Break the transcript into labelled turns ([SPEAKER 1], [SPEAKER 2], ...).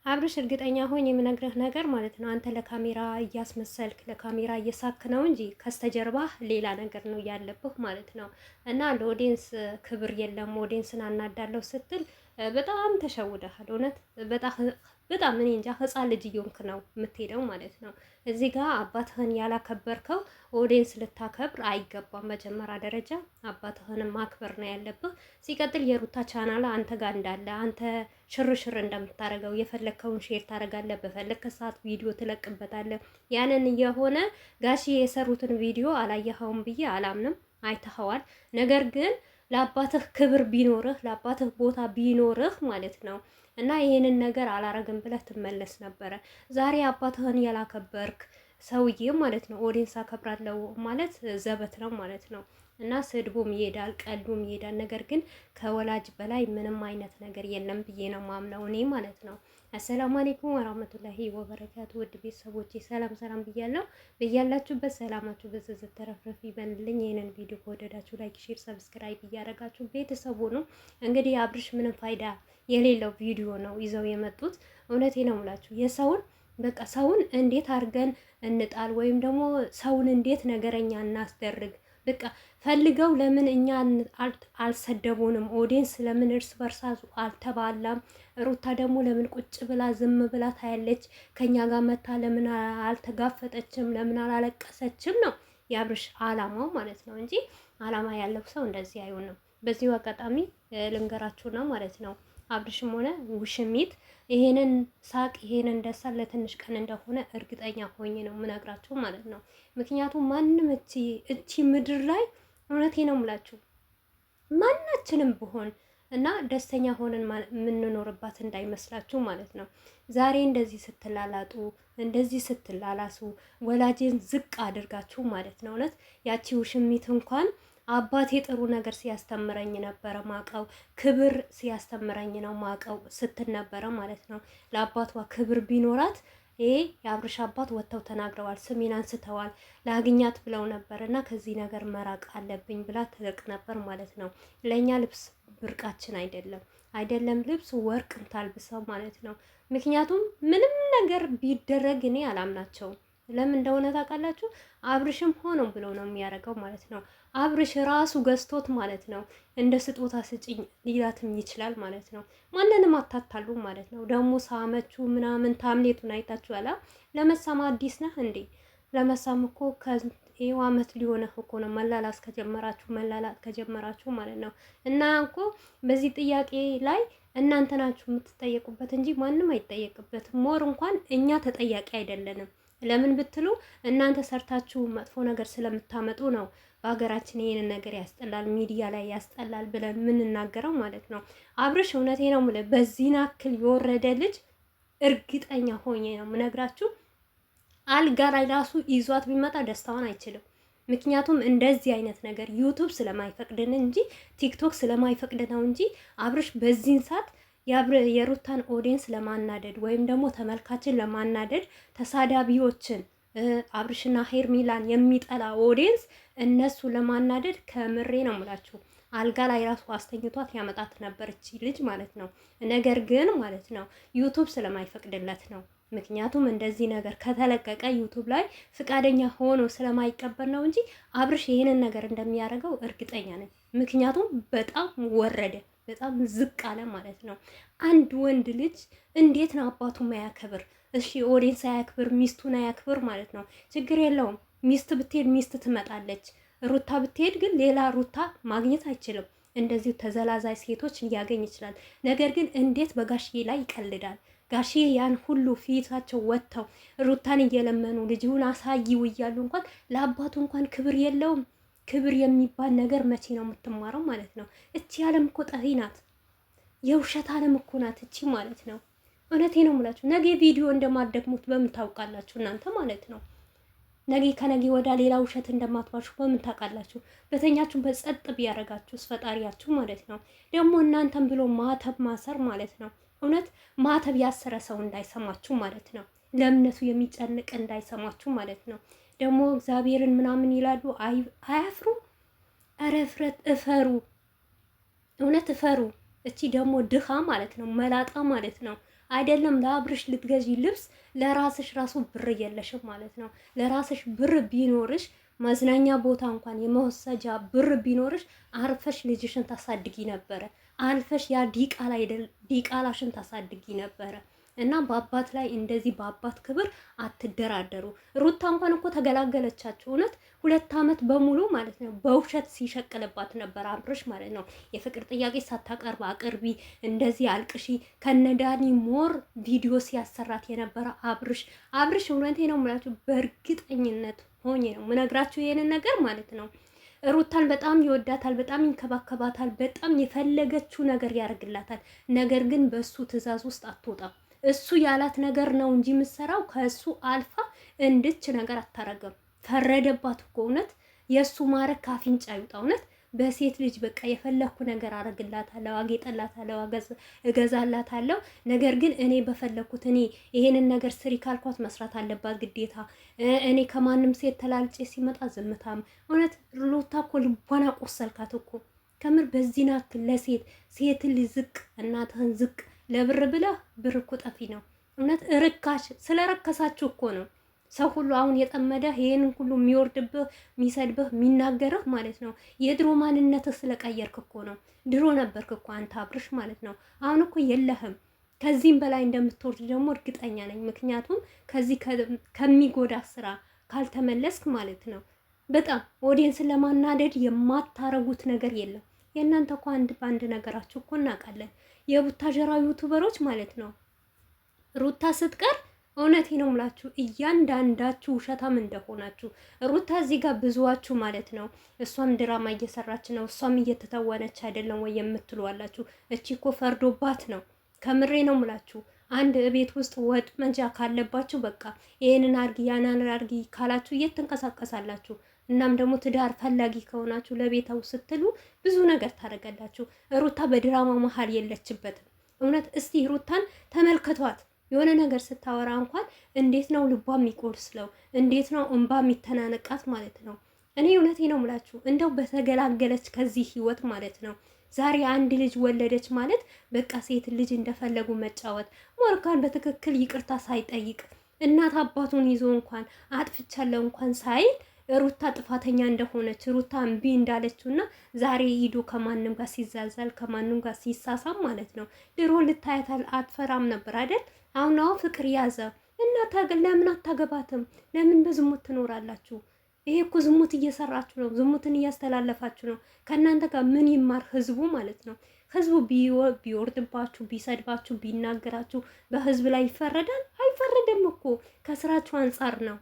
[SPEAKER 1] አብርሽ እርግጠኛ ሆኝ የምነግርህ ነገር ማለት ነው፣ አንተ ለካሜራ እያስመሰልክ ለካሜራ እየሳክ ነው እንጂ ከስተጀርባ ሌላ ነገር ነው ያለብህ ማለት ነው። እና ለኦዲየንስ ክብር የለም ኦዲየንስን አናዳለሁ ስትል በጣም ተሸውደሃል። እውነት በጣም እኔ እንጃ ህፃን ልጅ እየሆንክ ነው የምትሄደው ማለት ነው። እዚህ ጋር አባትህን ያላከበርከው ኦዲየንስ ልታከብር አይገባም። መጀመሪያ ደረጃ አባትህንም ማክበር ነው ያለብህ። ሲቀጥል የሩታ ቻናል አንተ ጋር እንዳለ አንተ ሽርሽር እንደምታደርገው የፈለግከውን ሼር ታደርጋለህ፣ በፈለግከ ሰዓት ቪዲዮ ትለቅበታለህ። ያንን እየሆነ ጋሺ የሰሩትን ቪዲዮ አላየኸውም ብዬ አላምንም፣ አይተኸዋል። ነገር ግን ለአባትህ ክብር ቢኖርህ ለአባትህ ቦታ ቢኖርህ ማለት ነው እና ይሄንን ነገር አላረግም ብለህ ትመለስ ነበረ። ዛሬ አባትህን ያላከበርክ ሰውዬ ማለት ነው ኦዲየንስ አከብራለሁ ማለት ዘበት ነው ማለት ነው። እና ስድቡም ይሄዳል፣ ቀልዱም ይሄዳል። ነገር ግን ከወላጅ በላይ ምንም አይነት ነገር የለም ብዬ ነው ማምነው እኔ ማለት ነው። አሰላሙ አለይኩም ወራህመቱላሂ ወበረካቱ። ውድ ቤተሰቦቼ ሰላም ሰላም ብያለሁ። በያላችሁበት ሰላማችሁ በዝዝት ተረፍረፍ ይበልልኝ። ይሄንን ቪዲዮ ከወደዳችሁ ላይክ፣ ሼር፣ ሰብስክራይብ እያደረጋችሁ ቤተሰቡ ነው። እንግዲህ አብርሽ ምንም ፋይዳ የሌለው ቪዲዮ ነው ይዘው የመጡት። እውነቴ ነው የምላችሁ የሰውን በቃ ሰውን እንዴት አድርገን እንጣል ወይም ደግሞ ሰውን እንዴት ነገረኛ እናስደርግ። በቃ ፈልገው ለምን እኛ አልሰደቡንም? ኦዲየንስ ለምን እርስ በርሳሱ አልተባላም? ሩታ ደግሞ ለምን ቁጭ ብላ ዝም ብላ ታያለች? ከኛ ጋር መታ ለምን አልተጋፈጠችም? ለምን አላለቀሰችም? ነው የአብርሽ አላማው ማለት ነው እንጂ አላማ ያለው ሰው እንደዚህ አይሆንም። በዚሁ አጋጣሚ ልንገራችሁ ነው ማለት ነው አብርሽም ሆነ ውሽሚት ይሄንን ሳቅ ይሄንን ደስታ ለትንሽ ቀን እንደሆነ እርግጠኛ ሆኜ ነው የምነግራችሁ ማለት ነው። ምክንያቱም ማንም እቺ ምድር ላይ እውነቴ ነው የምላችሁ ማናችንም ብሆን እና ደስተኛ ሆነን የምንኖርባት እንዳይመስላችሁ ማለት ነው። ዛሬ እንደዚህ ስትላላጡ እንደዚህ ስትላላሱ ወላጅን ዝቅ አድርጋችሁ ማለት ነው። እውነት ያቺ ውሽሚት እንኳን አባቴ ጥሩ ነገር ሲያስተምረኝ ነበረ ማቀው፣ ክብር ሲያስተምረኝ ነው ማቀው ስትል ነበረ ማለት ነው። ለአባቷ ክብር ቢኖራት ይሄ የአብርሽ አባት ወጥተው ተናግረዋል፣ ስሜን አንስተዋል፣ ላግኛት ብለው ነበር እና ከዚህ ነገር መራቅ አለብኝ ብላ ትልቅ ነበር ማለት ነው። ለእኛ ልብስ ብርቃችን አይደለም ልብስ ወርቅም ታልብሰው ማለት ነው። ምክንያቱም ምንም ነገር ቢደረግ እኔ አላምናቸውም። ለምን እንደሆነ ታውቃላችሁ? አብርሽም ሆኖ ብሎ ነው የሚያደርገው ማለት ነው። አብርሽ ራሱ ገዝቶት ማለት ነው። እንደ ስጦታ ስጭኝ ሊላትም ይችላል ማለት ነው። ማንንም አታታሉ ማለት ነው። ደግሞ ሳመቹ ምናምን ታምሌቱን አይታችኋላ። ለመሳም አዲስ ነህ እንዴ? ለመሳም እኮ ከይው አመት ሊሆነህ እኮ ነው መላላስ ከጀመራችሁ ማለት ነው። እና እኮ በዚህ ጥያቄ ላይ እናንተ ናችሁ የምትጠየቁበት እንጂ ማንም አይጠየቅበትም። ሞር እንኳን እኛ ተጠያቂ አይደለንም። ለምን ብትሉ እናንተ ሰርታችሁ መጥፎ ነገር ስለምታመጡ ነው። በሀገራችን ይሄንን ነገር ያስጠላል፣ ሚዲያ ላይ ያስጠላል ብለን የምንናገረው ማለት ነው። አብርሽ እውነቴ ነው የምልህ በዚህ ናክል የወረደ ልጅ እርግጠኛ ሆኜ ነው የምነግራችሁ አልጋ ላይ ራሱ ይዟት ቢመጣ ደስታውን አይችልም። ምክንያቱም እንደዚህ አይነት ነገር ዩቱብ ስለማይፈቅድን እንጂ ቲክቶክ ስለማይፈቅድ ነው እንጂ አብርሽ በዚህን ሰዓት የሩታን ኦዲየንስ ለማናደድ ወይም ደግሞ ተመልካችን ለማናደድ ተሳዳቢዎችን አብርሽና ሄርሚላን የሚጠላ ኦዲየንስ እነሱ ለማናደድ ከምሬ ነው የምላችሁ አልጋ ላይ ራሱ አስተኝቷት ያመጣት ነበር እቺ ልጅ ማለት ነው። ነገር ግን ማለት ነው ዩቱብ ስለማይፈቅድለት ነው። ምክንያቱም እንደዚህ ነገር ከተለቀቀ ዩቱብ ላይ ፍቃደኛ ሆኖ ስለማይቀበል ነው እንጂ አብርሽ ይሄንን ነገር እንደሚያደርገው እርግጠኛ ነኝ። ምክንያቱም በጣም ወረደ፣ በጣም ዝቅ አለ ማለት ነው። አንድ ወንድ ልጅ እንዴት ነው አባቱ ማያከብር? እሺ ኦዲየንስ አያክብር፣ ሚስቱን አያክብር ማለት ነው። ችግር የለውም ሚስት ብትሄድ ሚስት ትመጣለች። ሩታ ብትሄድ ግን ሌላ ሩታ ማግኘት አይችልም። እንደዚሁ ተዘላዛይ ሴቶች ሊያገኝ ይችላል። ነገር ግን እንዴት በጋሽዬ ላይ ይቀልዳል? ጋሽዬ ያን ሁሉ ፊታቸው ወጥተው ሩታን እየለመኑ ልጅውን አሳይው እያሉ እንኳን ለአባቱ እንኳን ክብር የለውም። ክብር የሚባል ነገር መቼ ነው የምትማረው ማለት ነው? እቺ ዓለም እኮ ጠፊ ናት። የውሸት ዓለም እኮ ናት እቺ ማለት ነው። እውነቴ ነው የምላችሁ። ነገ ቪዲዮ እንደማትደግሙት በምን ታውቃላችሁ እናንተ ማለት ነው? ነገ ከነገ ወዳ ሌላ ውሸት እንደማትዋሹ በምን ታውቃላችሁ? በተኛችሁ በጸጥ ቢያደርጋችሁ ፈጣሪያችሁ ማለት ነው። ደግሞ እናንተም ብሎ ማተብ ማሰር ማለት ነው። እውነት ማተብ ያሰረ ሰው እንዳይሰማችሁ ማለት ነው። ለእምነቱ የሚጨንቅ እንዳይሰማችሁ ማለት ነው። ደግሞ እግዚአብሔርን ምናምን ይላሉ፣ አያፍሩ። ኧረ እፍረት እፈሩ፣ እውነት እፈሩ። እቺ ደግሞ ድሃ ማለት ነው፣ መላጣ ማለት ነው። አይደለም ለአብርሽ ልትገዢ ልብስ ለራስሽ ራሱ ብር የለሽም ማለት ነው። ለራስሽ ብር ቢኖርሽ መዝናኛ ቦታ እንኳን የመወሰጃ ብር ቢኖርሽ አርፈሽ ልጅሽን ታሳድጊ ነበረ። አልፈሽ ያ ዲቃላሽን ታሳድጊ ነበረ። እና በአባት ላይ እንደዚህ በአባት ክብር አትደራደሩ። ሩታ እንኳን እኮ ተገላገለቻችሁ። እውነት 2 ዓመት በሙሉ ማለት ነው በውሸት ሲሸቅልባት ነበር አብርሽ ማለት ነው። የፍቅር ጥያቄ ሳታቀርብ አቅርቢ፣ እንደዚህ አልቅሺ፣ ከነዳኒ ሞር ቪዲዮ ሲያሰራት የነበረ አብርሽ እውነቴ ነው የምላችሁ፣ በእርግጠኝነት ሆኜ ነው ምነግራችሁ ይሄንን ነገር ማለት ነው። ሩታን በጣም ይወዳታል፣ በጣም ይንከባከባታል፣ በጣም የፈለገችው ነገር ያደርግላታል። ነገር ግን በእሱ ትዕዛዝ ውስጥ አትወጣም። እሱ ያላት ነገር ነው እንጂ የምትሰራው ከእሱ አልፋ እንድች ነገር አታረገም። ፈረደባት እኮ እውነት። የእሱ ማረግ ካፊንጫ ይውጣ እውነት። በሴት ልጅ በቃ የፈለኩ ነገር አረግላታለሁ፣ አጌጠላታለሁ፣ እገዛላታለሁ። ነገር ግን እኔ በፈለኩት እኔ ይሄንን ነገር ስሪ ካልኳት መስራት አለባት ግዴታ። እኔ ከማንም ሴት ተላልጬ ሲመጣ ዝምታም። እውነት ሩታ እኮ ልቧን አቆሰልካት እኮ ከምር። በዚህ ናክ ሴት ልጅ ዝቅ፣ እናትህን ዝቅ ለብር ብለህ ብር እኮ ጠፊ ነው እውነት። ርካሽ ስለረከሳችሁ እኮ ነው ሰው ሁሉ አሁን የጠመደህ ይሄንን ሁሉ የሚወርድብህ የሚሰድብህ የሚናገርህ ማለት ነው። የድሮ ማንነትህ ስለቀየርክ እኮ ነው። ድሮ ነበርክ እኮ አንተ አብርሽ ማለት ነው። አሁን እኮ የለህም። ከዚህም በላይ እንደምትወርድ ደግሞ እርግጠኛ ነኝ። ምክንያቱም ከዚህ ከሚጎዳ ስራ ካልተመለስክ ማለት ነው። በጣም ኦዲየንስን ለማናደድ የማታረጉት ነገር የለም። የእናንተ እኮ አንድ በአንድ ነገራችሁ እኮ እናውቃለን። የቡታጀራ ዩቱበሮች ማለት ነው። ሩታ ስትቀር እውነቴ ነው ምላችሁ እያንዳንዳችሁ ውሸታም እንደሆናችሁ። ሩታ እዚህ ጋር ብዙዋችሁ ማለት ነው እሷም ድራማ እየሰራች ነው፣ እሷም እየተተወነች አይደለም ወይ የምትሉ አላችሁ። እቺ እኮ ፈርዶባት ነው። ከምሬ ነው ምላችሁ። አንድ ቤት ውስጥ ወጥ መጃ ካለባችሁ በቃ ይሄንን አርጊ ያንን አርጊ ካላችሁ እየተንቀሳቀሳላችሁ። እናም ደግሞ ትዳር ፈላጊ ከሆናችሁ ለቤታው ስትሉ ብዙ ነገር ታደርጋላችሁ። ሩታ በድራማ መሀል የለችበትም። እውነት እስቲ ሩታን ተመልከቷት። የሆነ ነገር ስታወራ እንኳን እንዴት ነው ልቧ የሚቆስለው፣ እንዴት ነው እንባ የሚተናነቃት ማለት ነው። እኔ እውነቴ ነው ምላችሁ እንደው በተገላገለች ከዚህ ህይወት ማለት ነው። ዛሬ አንድ ልጅ ወለደች ማለት በቃ ሴት ልጅ እንደፈለጉ መጫወት። ሞርጋን በትክክል ይቅርታ ሳይጠይቅ እናት አባቱን ይዞ እንኳን አጥፍቻለሁ እንኳን ሳይል ሩታ ጥፋተኛ እንደሆነች ሩታ እምቢ እንዳለችውና ዛሬ ሂዶ ከማንም ጋር ሲዛዛል ከማንም ጋር ሲሳሳም ማለት ነው። ድሮ ልታያታል አትፈራም ነበር አይደል? አሁን ፍቅር ያዘ እና ለምን አታገባትም? ለምን በዝሙት ትኖራላችሁ? ይሄ እኮ ዝሙት እየሰራችሁ ነው። ዝሙትን እያስተላለፋችሁ ነው። ከእናንተ ጋር ምን ይማር ህዝቡ ማለት ነው? ህዝቡ ቢወርድባችሁ፣ ቢሰድባችሁ፣ ቢናገራችሁ በህዝብ ላይ ይፈረዳል? አይፈረድም እኮ ከስራችሁ አንጻር ነው።